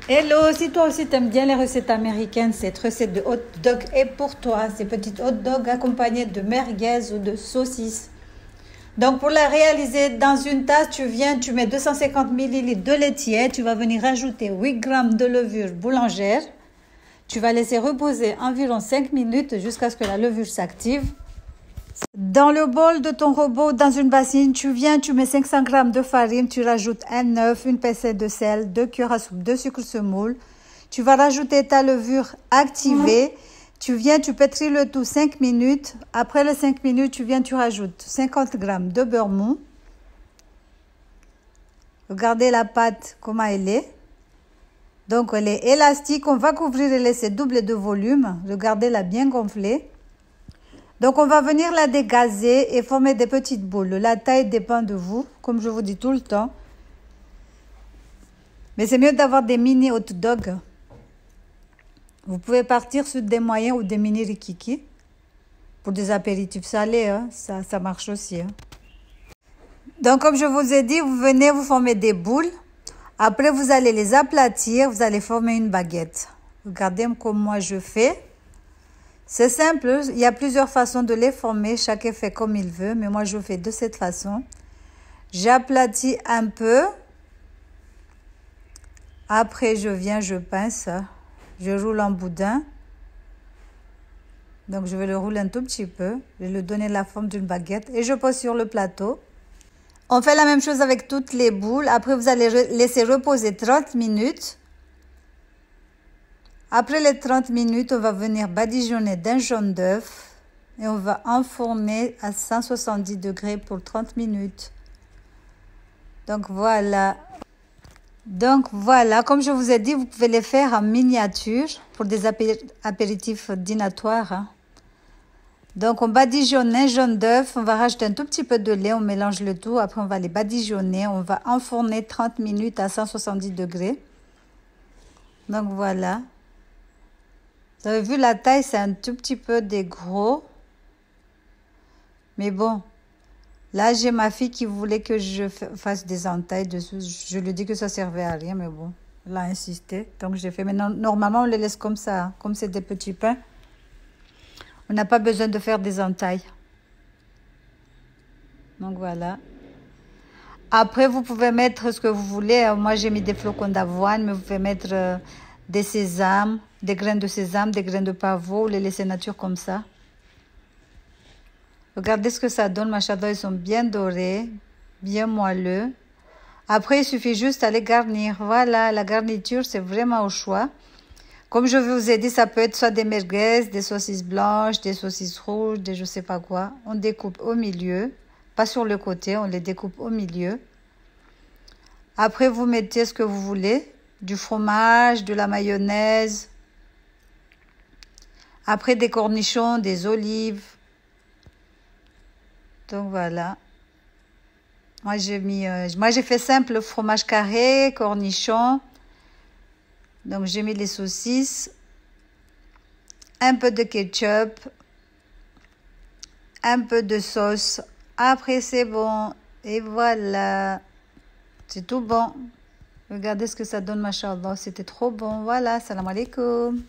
Hello, si toi aussi t'aimes bien les recettes américaines, cette recette de hot dog est pour toi. Ces petites hot dogs accompagnées de merguez ou de saucisses. Donc pour la réaliser, dans une tasse, tu mets 250 ml de lait tiède. Tu vas venir ajouter 8 g de levure boulangère. Tu vas laisser reposer environ 5 minutes jusqu'à ce que la levure s'active. Dans le bol de ton robot, dans une bassine, tu mets 500 g de farine, tu rajoutes un œuf, une pincée de sel, 2 cuillères à soupe de sucre semoule. Tu vas rajouter ta levure activée. Tu pétris le tout 5 minutes. Après les 5 minutes, tu rajoutes 50 g de beurre mou. Regardez la pâte, comment elle est. Donc, elle est élastique. On va couvrir et laisser doubler de volume. Regardez-la bien gonflée. Donc, on va venir la dégazer et former des petites boules. La taille dépend de vous, comme je vous dis tout le temps. Mais c'est mieux d'avoir des mini hot dogs. Vous pouvez partir sur des moyens ou des mini rikiki. Pour des apéritifs salés, hein, ça marche aussi. Hein. Donc, comme je vous ai dit, vous venez, vous formez des boules. Après, vous allez les aplatir, vous allez former une baguette. Regardez comme moi je fais. C'est simple, il y a plusieurs façons de les former, chacun fait comme il veut, mais moi je fais de cette façon. J'aplatis un peu. Après, je pince, je roule en boudin. Donc, je vais le rouler un tout petit peu. Je vais lui donner la forme d'une baguette et je pose sur le plateau. On fait la même chose avec toutes les boules. Après, vous allez laisser reposer 30 minutes. Après les 30 minutes, on va venir badigeonner d'un jaune d'œuf et on va enfourner à 170 degrés pour 30 minutes. Donc voilà, comme je vous ai dit, vous pouvez les faire en miniature pour des apéritifs dînatoires. Hein. Donc on badigeonne un jaune d'œuf, on va rajouter un tout petit peu de lait, on mélange le tout, après on va les badigeonner, on va enfourner 30 minutes à 170 degrés. Donc voilà. Vous avez vu la taille, c'est un tout petit peu des gros. Mais bon, là j'ai ma fille qui voulait que je fasse des entailles dessus. Je lui ai dit que ça servait à rien, mais bon, elle a insisté. Donc j'ai fait. Mais normalement on les laisse comme ça, hein. Comme c'est des petits pains. On n'a pas besoin de faire des entailles. Donc voilà. Après, vous pouvez mettre ce que vous voulez. Moi j'ai mis des flocons d'avoine, mais vous pouvez mettre des sésames, des graines de sésame, des graines de pavot, les laisser nature comme ça. Regardez ce que ça donne, machallah, ils sont bien dorés, bien moelleux. Après, il suffit juste à les garnir. Voilà, la garniture, c'est vraiment au choix. Comme je vous ai dit, ça peut être soit des merguez, des saucisses blanches, des saucisses rouges, des je sais pas quoi. On découpe au milieu, pas sur le côté, on les découpe au milieu. Après, vous mettez ce que vous voulez. Du fromage, de la mayonnaise. Après, des cornichons, des olives. Donc, voilà. Moi, j'ai fait simple, fromage carré, cornichons. Donc, j'ai mis les saucisses. Un peu de ketchup. Un peu de sauce. Après, c'est bon. Et voilà. C'est tout bon. Regardez ce que ça donne, machallah. C'était trop bon. Voilà, salam alaikum.